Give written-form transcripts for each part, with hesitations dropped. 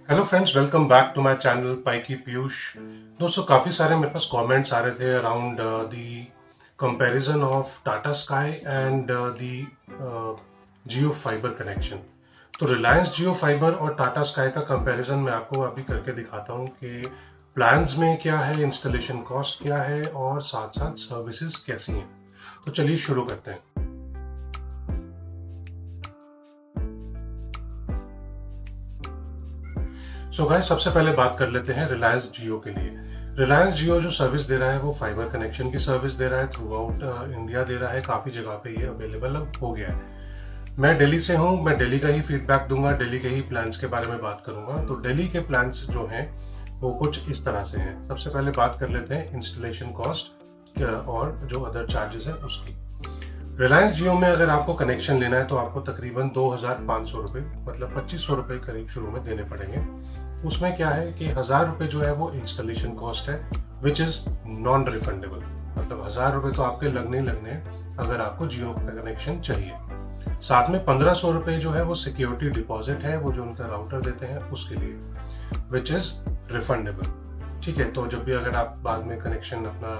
Hello friends, welcome back to my channel पाइकी पीयूष। दोस्तों, काफ़ी सारे मेरे पास कमेंट्स आ रहे थे around the comparison of Tata Sky and the Jio fibre connection. तो रिलायंस जियो फाइबर और टाटा स्काई का कंपैरिजन मैं आपको अभी करके दिखाता हूँ कि प्लान्स में क्या है, इंस्टॉलेशन कॉस्ट क्या है और साथ साथ सर्विसेज कैसी हैं। तो चलिए शुरू करते हैं। सो गाइस, सबसे पहले बात कर लेते हैं रिलायंस जियो के लिए। रिलायंस जियो जो सर्विस दे रहा है वो फाइबर कनेक्शन की सर्विस दे रहा है, थ्रू आउट इंडिया दे रहा है, काफ़ी जगह पे ये अवेलेबल अब हो गया है। मैं दिल्ली से हूँ, मैं दिल्ली का ही फीडबैक दूंगा, दिल्ली के ही प्लान्स के बारे में बात करूंगा। तो दिल्ली के प्लान्स जो हैं वो कुछ इस तरह से हैं। सबसे पहले बात कर लेते हैं इंस्टॉलेशन कॉस्ट और जो अदर चार्जेस हैं उसकी। रिलायंस जियो में अगर आपको कनेक्शन लेना है तो आपको तकरीबन 2,500 रुपये, मतलब 2,500 रुपये करीब शुरू में देने पड़ेंगे। उसमें क्या है कि 1,000 रुपये जो है वो इंस्टॉलेशन कॉस्ट है, विच इज़ नॉन रिफंडेबल। मतलब 1,000 रुपये तो आपके लगने ही लगने हैं अगर आपको जियो का कनेक्शन चाहिए। साथ में 1,500 रुपये जो है वो सिक्योरिटी डिपॉजिट है, वो जो उनका राउटर देते हैं उसके लिए, विच इज़ रिफंडेबल। ठीक है, तो जब भी अगर आप बाद में कनेक्शन अपना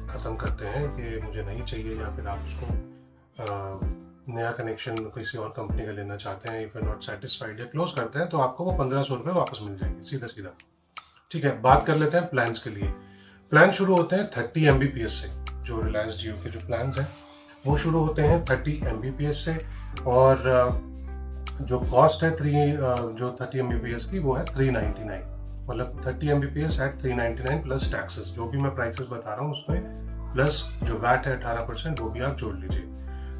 ख़त्म करते हैं कि मुझे नहीं चाहिए, या फिर आप उसको नया कनेक्शन किसी और कंपनी का लेना चाहते हैं, इफ यू नॉट सेटिस्फाइड या क्लोज करते हैं, तो आपको वो 1,500 रुपये वापस मिल जाएंगे सीधा सीधा। ठीक है, बात कर लेते हैं प्लान्स के लिए। प्लान शुरू होते हैं 30 Mbps से। जो रिलायंस जियो के जो प्लान्स हैं वो शुरू होते हैं 30 Mbps से, और जो कॉस्ट है जो 30 Mbps की वो है 399। मतलब 30 Mbps एट 399 प्लस टैक्सेस। जो भी मैं प्राइसेस बता रहा हूँ उसमें प्लस जो वैट है 18%, वो भी आप जोड़ लीजिए।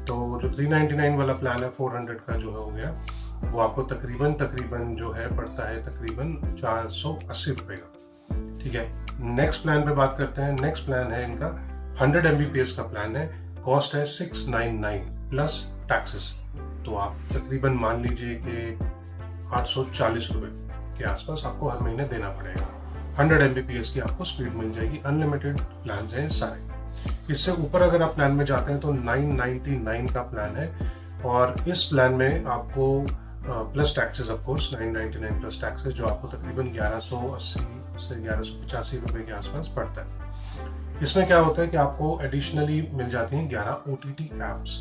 तो जो 399 वाला प्लान है 400 का जो है हो गया, वो आपको तकरीबन जो है पड़ता है तकरीबन 480 रुपये का। ठीक है, नेक्स्ट प्लान पे बात करते हैं। नेक्स्ट प्लान है इनका 100 Mbps का प्लान है, कॉस्ट है 699 प्लस टैक्सेस। तो आप तकरीबन मान लीजिए कि 840 रुपये के आसपास आपको हर महीने देना पड़ेगा। 100 Mbps की आपको स्पीड मिल जाएगी। अनलिमिटेड प्लान हैं सारे। इससे ऊपर अगर आप प्लान में जाते हैं तो 999 का प्लान है, और इस प्लान में आपको plus taxes, of course 999 plus taxes, जो आपको तकरीबन 1180 से 1185 रुपये के आसपास पड़ता है। इसमें क्या होता है कि आपको एडिशनली मिल जाती हैं 11 OTT apps,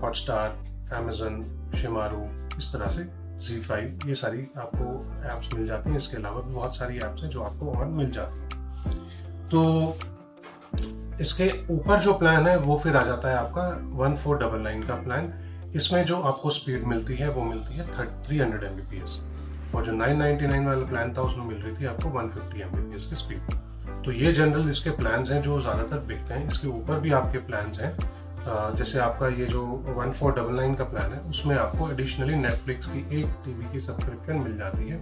Hotstar, Amazon, Shemaroo, इस तरह से Z5, ये सारी आपको एप्स मिल जाती हैं। इसके अलावा भी बहुत सारी एप्स हैं जो आपको और मिल जाती हैं। तो इसके ऊपर जो प्लान है वो फिर आ जाता है आपका 1499 का प्लान। इसमें जो आपको स्पीड मिलती है वो मिलती है 300 Mbps, और जो 999 वाला प्लान था उसमें मिल रही थी आपको 150 Mbps की स्पीड। तो ये जनरल इसके प्लान्स हैं जो ज़्यादातर बिकते हैं। इसके ऊपर भी आपके प्लान्स हैं, जैसे आपका ये जो 1499 का प्लान है उसमें आपको एडिशनली नेटफ्लिक्स की एक टीवी की सब्सक्रिप्शन मिल जाती है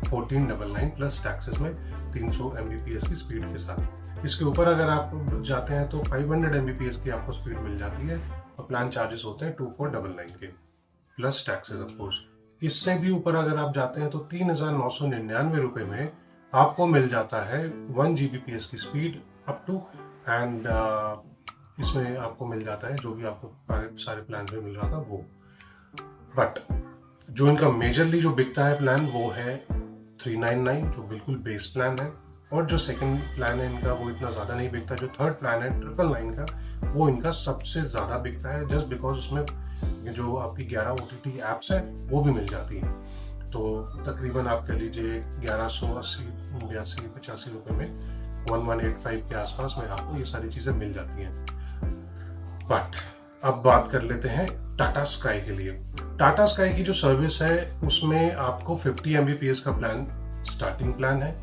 1499 प्लस टैक्सेस में 300 Mbps की स्पीड के साथ। इसके ऊपर अगर आप जाते हैं तो 500 Mbps की आपको स्पीड मिल जाती है, और प्लान चार्जेस होते हैं 2499 के प्लस टैक्सेस ऑफ कोर्स। इससे भी ऊपर अगर आप जाते हैं तो 3,999 रुपये में आपको मिल जाता है 1 Gbps की स्पीड अप टू, एंड इसमें आपको मिल जाता है जो भी आपको सारे प्लान में मिल रहा था वो। बट जो इनका मेजरली जो बिकता है प्लान वो है 399, जो बिल्कुल बेस प्लान है। और जो सेकंड प्लान है इनका वो इतना ज़्यादा नहीं बिकता। जो थर्ड प्लान है 999 का, वो इनका सबसे ज़्यादा बिकता है, जस्ट बिकॉज उसमें जो आपकी 11 OTT एप्स हैं वो भी मिल जाती हैं। तो तकरीबन आप कह लीजिए 1180, 82, 85 रुपये में 1185 के आसपास में आपको ये सारी चीज़ें मिल जाती हैं। बट अब बात कर लेते हैं टाटा स्काई के लिए। टाटा स्काई की जो सर्विस है उसमें आपको 50 Mbps का प्लान स्टार्टिंग प्लान है।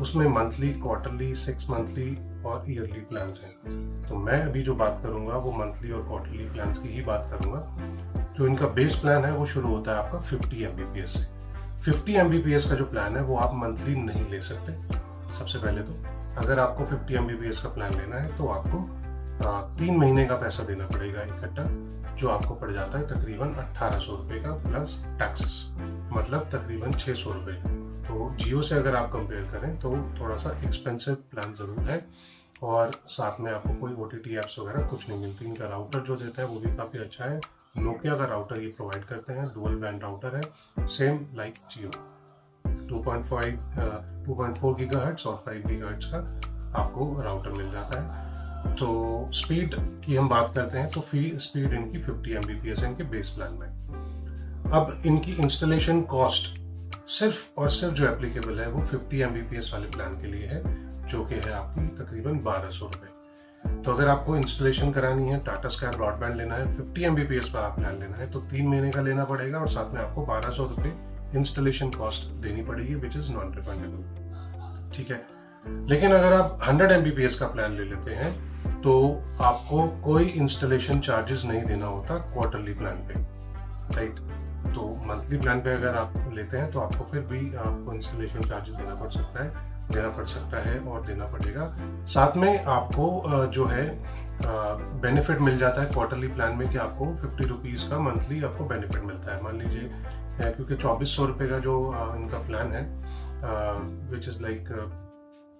उसमें मंथली, क्वार्टरली, 6 मंथली और ईयरली प्लान्स हैं। तो मैं अभी जो बात करूंगा वो मंथली और क्वार्टरली प्लान्स की ही बात करूंगा। जो इनका बेस प्लान है वो शुरू होता है आपका 50 Mbps से। 50 Mbps का जो प्लान है वो आप मंथली नहीं ले सकते। सबसे पहले तो अगर आपको 50 Mbps का प्लान लेना है तो आपको 3 महीने का पैसा देना पड़ेगा इकट्ठा, जो आपको पड़ जाता है तकरीबन 1800 रुपये का प्लस टैक्सेस, मतलब तकरीबन 600 रुपये। तो जियो से अगर आप कंपेयर करें तो थोड़ा सा एक्सपेंसिव प्लान ज़रूर है, और साथ में आपको कोई OTT ऐप्स वगैरह कुछ नहीं मिलती। इनका राउटर जो देता है वो भी काफ़ी अच्छा है। नोकिया का राउटर ये प्रोवाइड करते हैं, डुअल बैंड राउटर है, सेम लाइक जियो। 2.4 गीगाहर्ट्ज और 5 गीगाहर्ट्ज का आपको राउटर मिल जाता है। तो स्पीड की हम बात करते हैं तो स्पीड इनकी 50 Mbps है इनके बेस प्लान में। अब इनकी इंस्टॉलेशन कॉस्ट सिर्फ और सिर्फ जो एप्लीकेबल है वो 50 Mbps वाले प्लान के लिए है, जो कि है आपकी तकरीबन 1200 रुपये। तो अगर आपको इंस्टॉलेशन करानी है, टाटा स्काई ब्रॉडबैंड लेना है, 50 Mbps वाला प्लान लेना है तो 3 महीने का लेना पड़ेगा और साथ में आपको 1200 रुपये इंस्टॉलेशन कॉस्ट देनी पड़ेगी, विच इज नॉन रिफंडेबल। ठीक है, लेकिन अगर आप 100 Mbps का प्लान ले लेते हैं तो आपको कोई इंस्टॉलेशन चार्जेस नहीं देना होता क्वार्टरली प्लान पे, राइट। तो मंथली प्लान पे अगर आप लेते हैं तो आपको फिर भी आपको इंस्टॉलेशन चार्जेस देना पड़ सकता है और देना पड़ेगा। साथ में आपको जो है बेनिफिट मिल जाता है क्वार्टरली प्लान में कि आपको 50 रुपीज़ का मंथली आपको बेनिफिट मिलता है। मान लीजिए क्योंकि 2400 रुपये का जो इनका प्लान है विच इज़ लाइक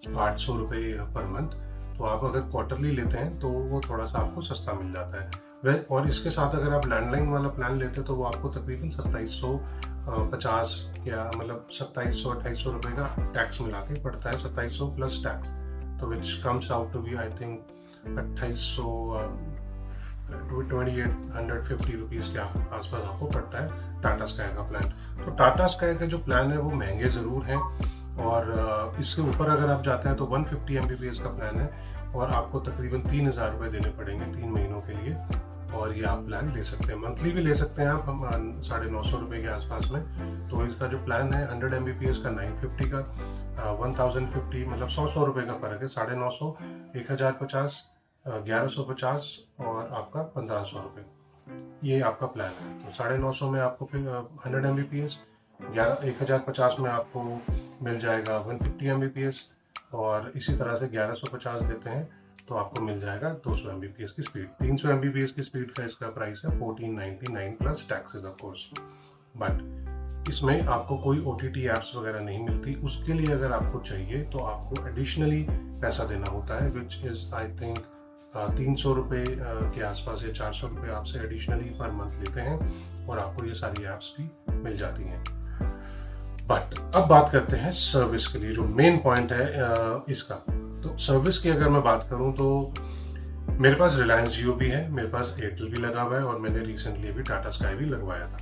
800 रुपये पर मंथ, तो आप अगर क्वार्टरली लेते हैं तो वो थोड़ा सा आपको सस्ता मिल जाता है वह। और इसके साथ अगर आप लैंडलाइन वाला प्लान लेते हैं तो वो आपको तकरीबन 2750 या मतलब 2700-2800 रुपये का टैक्स मिला के पड़ता है, 2700 प्लस टैक्स, तो which comes out to be I think 2850 rupees के आसपास आपको पड़ता है टाटा स्काई का प्लान। तो टाटा स्काई का जो प्लान है वो महंगे ज़रूर हैं और इसके ऊपर अगर आप जाते हैं तो 150 Mbps का प्लान है और आपको तकरीबन 3000 रुपये देने पड़ेंगे 3 महीनों के लिए, और ये आप प्लान ले सकते हैं। मंथली भी ले सकते हैं आप 950 रुपये के आसपास में। तो इसका जो प्लान है 100 Mbps का 950 का, 1050 मतलब 100 रुपये का फ़र्क है, 950, 1050, 1150 और आपका 1500 रुपये, ये आपका प्लान है। तो 950 में आपको फिर 100 Mbps, 1050 में आपको मिल जाएगा 150 Mbps और इसी तरह से 1150 देते हैं तो आपको मिल जाएगा 200 Mbps की स्पीड। 300 Mbps की स्पीड का इसका प्राइस है 1499 plus taxes of course. But इसमें आपको कोई OTT ऐप्स वगैरह नहीं मिलती, उसके लिए अगर आपको चाहिए तो आपको एडिशनली पैसा देना होता है, विच इज़ आई थिंक 300 रुपये के आसपास या 400 रुपये आपसे एडिशनली पर मंथ लेते हैं और आपको ये सारी ऐप्स भी मिल जाती हैं। बट अब बात करते हैं सर्विस के लिए, जो मेन पॉइंट है इसका। तो सर्विस की अगर मैं बात करूं तो मेरे पास रिलायंस जियो भी है, मेरे पास एयरटेल भी लगा हुआ है और मैंने रिसेंटली अभी टाटा स्काई भी लगवाया था,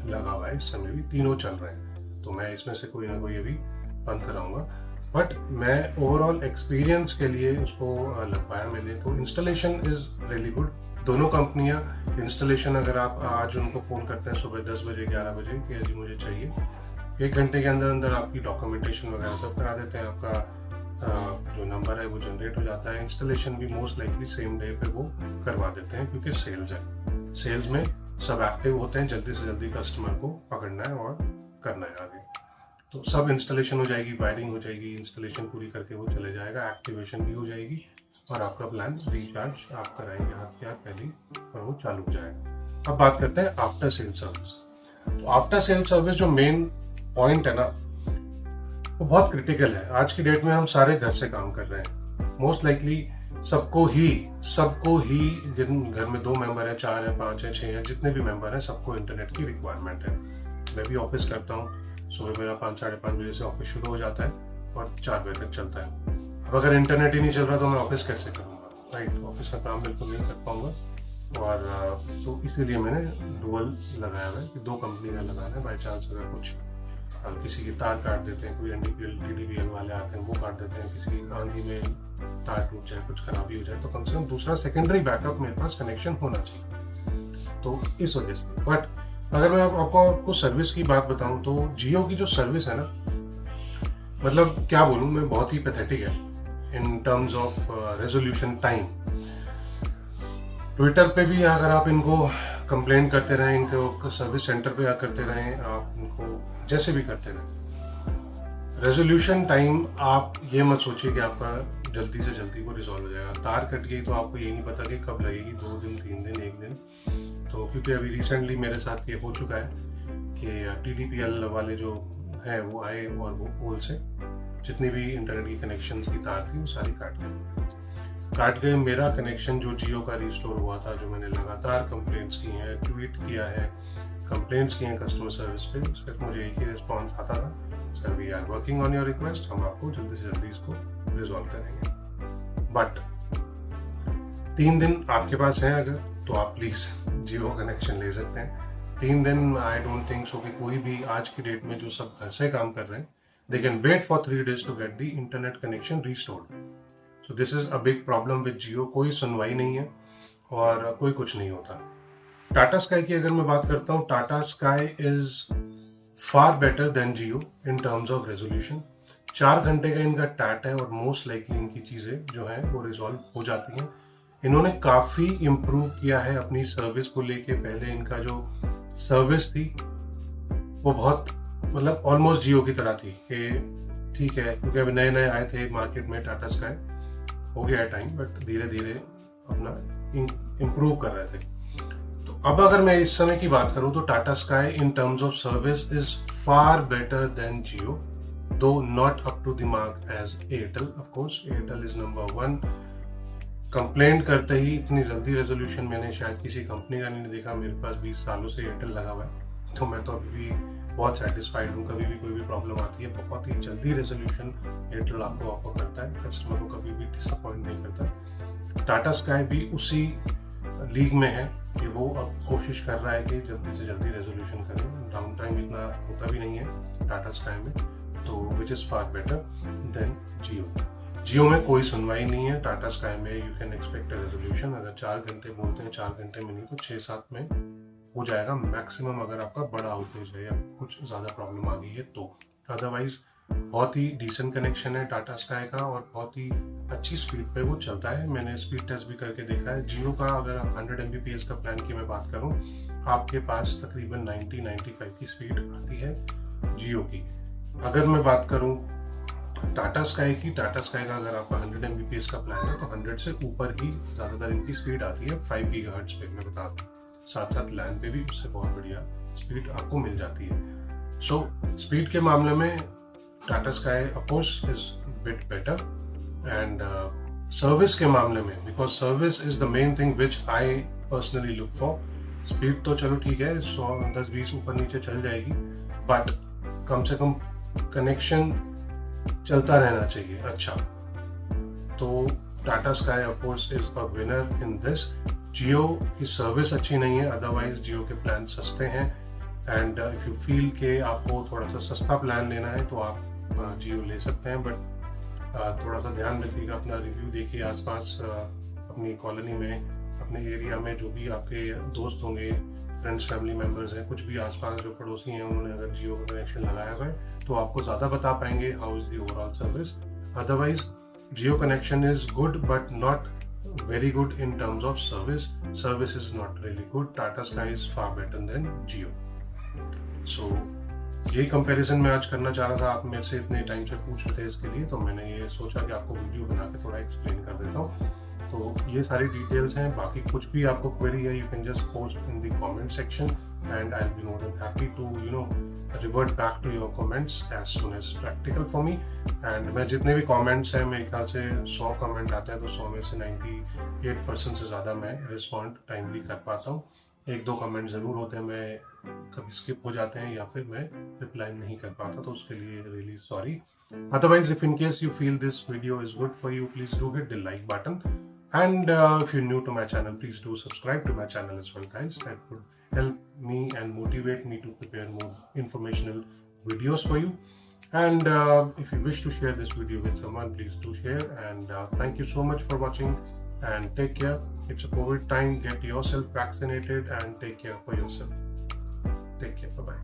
लगा हुआ है इस समय भी, तीनों चल रहे हैं। तो मैं इसमें से कोई ना कोई अभी बंद कराऊंगा, बट मैं ओवरऑल एक्सपीरियंस के लिए उसको लगवाया मैंने। तो इंस्टॉलेशन इज़ रियली गुड। दोनों कंपनियां इंस्टॉलेशन अगर आप आज उनको फ़ोन करते हैं सुबह 10 बजे 11 बजे कि जी मुझे चाहिए, 1 घंटे के अंदर अंदर आपकी डॉक्यूमेंटेशन वगैरह सब करा देते हैं, आपका जो नंबर है वो जनरेट हो जाता है। इंस्टॉलेशन भी मोस्ट लाइकली सेम डे पे वो करवा देते हैं क्योंकि सेल्स है, सेल्स में सब एक्टिव होते हैं, जल्दी से जल्दी कस्टमर को पकड़ना है और करना है आगे। तो सब इंस्टॉलेशन हो जाएगी, वायरिंग हो जाएगी, इंस्टॉलेशन पूरी करके वो चले जाएगा, एक्टिवेशन भी हो जाएगी और आपका प्लान रिचार्ज आप कराएंगे हाथ के हाथ पहले और वो चालू हो जाएगा। अब बात करते हैं आफ्टर सेल सर्विस। तो आफ्टर सेल सर्विस जो मेन पॉइंट है ना वो बहुत क्रिटिकल है। आज की डेट में हम सारे घर से काम कर रहे हैं, मोस्ट लाइकली सबको ही घर में 2 मेंबर हैं, 4 हैं, 5 हैं, 6 हैं, जितने भी मेंबर हैं सबको इंटरनेट की रिक्वायरमेंट है। मैं भी ऑफिस करता हूँ, सुबह मेरा 5 साढ़े 5 बजे से ऑफिस शुरू हो जाता है और 4 बजे तक चलता है। अब अगर इंटरनेट ही नहीं चल रहा तो मैं ऑफिस कैसे करूँगा, राइट। ऑफिस का काम बिल्कुल नहीं कर पाऊँगा और तो इसीलिए मैंने डुअल लगाया हुआ है कि 2 कंपनी का लगाना है। बाई चांस अगर कुछ किसी की तार काट देते हैं, कोई NDPL TDPL वाले आते हैं वो काट देते हैं, किसी आंधी में तार टूट जाए, कुछ खराबी हो जाए तो कम से कम दूसरा सेकेंडरी बैकअप मेरे पास कनेक्शन होना चाहिए। तो इस वजह से। बट अगर मैं आपको सर्विस की बात बताऊं तो जियो की जो सर्विस है ना, मतलब क्या बोलूं मैं, बहुत ही पैथेटिक है इन terms of resolution time. Twitter पे भी अगर आप इनको कंप्लेन करते रहें, इनको सर्विस सेंटर पे करते रहें, आप इनको जैसे भी करते रहें, रेजोल्यूशन टाइम आप ये मत सोचिए कि आपका जल्दी से जल्दी वो रिजॉल्व हो जाएगा। तार कट गई तो आपको ये नहीं पता कि कब लगेगी, 2 दिन 3 दिन 1 दिन। तो क्योंकि अभी रिसेंटली मेरे साथ ये हो चुका है कि TDPL वाले जो हैं वो आए और वो पोल से जितनी भी इंटरनेट की कनेक्शन की तार थी वो सारी काट गए। मेरा कनेक्शन जो जियो का रिस्टोर हुआ था, जो मैंने लगातार कंप्लेंट्स की हैं, ट्वीट किया है, कंप्लेंट्स किए हैं कस्टमर सर्विस पे, सिर्फ मुझे एक ही रिस्पॉन्स आता था, sir we are working on your request, हम आपको जल्दी से जल्दी इसको रिजॉल्व करेंगे। बट 3 दिन आपके पास हैं अगर, तो आप प्लीज़ जियो कनेक्शन ले सकते हैं। 3 दिन आई डोंट थिंक सो कि कोई भी आज की डेट में जो सब घर से काम कर रहे हैं, they can wait for 3 days to get the internet connection restored. So this is a big problem with Jio. कोई सुनवाई नहीं है और कोई कुछ नहीं होता। टाटा स्काई की अगर मैं बात करता हूँ, Tata sky is far better than Jio in terms of resolution. 4 घंटे का इनका टैट है और मोस्ट लाइकली इनकी चीज़ें जो हैं वो रिजॉल्व हो जाती हैं। इन्होंने काफ़ी इम्प्रूव किया है अपनी सर्विस को लेके। पहले इनका जो सर्विस थी वो बहुत मतलब ऑलमोस्ट जियो की तरह थी कि ठीक है, क्योंकि अभी नए नए आए थे मार्केट में टाटा स्काई, हो गया है टाइम, बट धीरे धीरे अपना इम्प्रूव कर रहे थे। तो अब अगर मैं इस समय की बात करूं तो Tata Sky in terms of service is far better than Jio, though not up to the mark as Airtel. Of course Airtel is number 1। Complaint करते ही इतनी जल्दी रेजोल्यूशन मैंने शायद किसी कंपनी का नहीं देखा। मेरे पास 20 सालों से एयरटेल लगा हुआ है, तो मैं तो अभी भी बहुत सेटिस्फाइड हूँ। कभी भी कोई भी प्रॉब्लम आती है, बहुत ही जल्दी रेजोल्यूशन एयरटेल आपको ऑफर करता है, कस्टमर को कभी भी डिसअपॉइंट नहीं करता। टाटा स्काई भी उसी लीग में है कि वो अब कोशिश कर रहा है कि जल्दी से जल्दी रेजोल्यूशन करें। डाउन टाइम इतना होता भी नहीं है टाटा स्काई में, तो which is far better than Jio. Jio में कोई सुनवाई नहीं है, टाटा स्काई में यू कैन एक्सपेक्ट रेजोल्यूशन। अगर 4 घंटे बोलते हैं, 4 घंटे में नहीं तो 6-7 में हो जाएगा मैक्सिमम, अगर आपका बड़ा आउटेज है या कुछ ज़्यादा प्रॉब्लम आ गई है तो। अदरवाइज बहुत ही डिसेंट कनेक्शन है टाटा स्काई का और बहुत ही अच्छी स्पीड पे वो चलता है। मैंने स्पीड टेस्ट भी करके देखा है। जियो का अगर 100 Mbps का प्लान की मैं बात करूँ, आपके पास तकरीबन 90-95 की स्पीड आती है जियो की। अगर मैं बात करूँ टाटा स्काई की, टाटा स्काई का अगर आपका 100 Mbps का प्लान है तो 100 से ऊपर ही ज़्यादातर इनकी स्पीड आती है 5 GHz पे, मैं बता दूँ। साथ साथ लैन पे भी उससे बहुत बढ़िया स्पीड आपको मिल जाती है। सो स्पीड के मामले में Tata Sky of course is bit better, and service के मामले में, because service is the main thing which I personally look for. Speed तो चलो ठीक है, 100-10-20 ऊपर नीचे चल जाएगी, बट कम से कम कनेक्शन चलता रहना चाहिए। अच्छा, तो Tata Sky of course is a winner in this. Jio की सर्विस अच्छी नहीं है, अदरवाइज जियो के प्लान सस्ते हैं, एंड इफ यू फील के आपको थोड़ा सा सस्ता प्लान लेना है तो आप जियो ले सकते हैं। बट थोड़ा सा ध्यान रखिएगा, अपना रिव्यू देखिए आसपास, अपनी कॉलोनी में, अपने एरिया में जो भी आपके दोस्त होंगे, फ्रेंड्स, फैमिली मेम्बर्स हैं, कुछ भी आसपास जो पड़ोसी हैं, उन्होंने अगर जियो का कनेक्शन लगाया हुआ है तो आपको ज़्यादा बता पाएंगे how is the overall service. Otherwise Jio connection is good but not very good in terms of service. Service is not really good. Tata Sky is far better than Jio. So यही comparison मैं आज करना चाह रहा था। आप मेरे से इतने टाइम से पूछ रहे थे इसके लिए, तो मैंने ये सोचा कि आपको वीडियो बना के थोड़ा एक्सप्लेन कर देता हूँ। तो ये सारी डिटेल्स हैं। बाकी कुछ भी आपको क्वेरी है, you can just post in the comment section and I will be more than happy to revert back to your comments as soon as practical for me. And मैं जितने भी कमेंट्स हैं, मेरे ख्याल से 100 कमेंट आते हैं, तो 100 में से 98% से ज़्यादा मैं रिस्पॉन्ड टाइमली कर पाता हूँ। 1-2 कमेंट ज़रूर होते हैं, मैं कभी स्किप हो जाते हैं या फिर मैं रिप्लाई नहीं कर पाता, तो उसके लिए really sorry. Otherwise if in case you feel this video is good for you, please do hit the like button, and if you're new to my channel, please do subscribe to my channel as well, guys. That would help me and motivate me to prepare more informational videos for you. And if you wish to share this video with someone, please do share, and thank you so much for watching, and take care. It's a COVID time. Get yourself vaccinated and take care for yourself. Take care. Bye bye.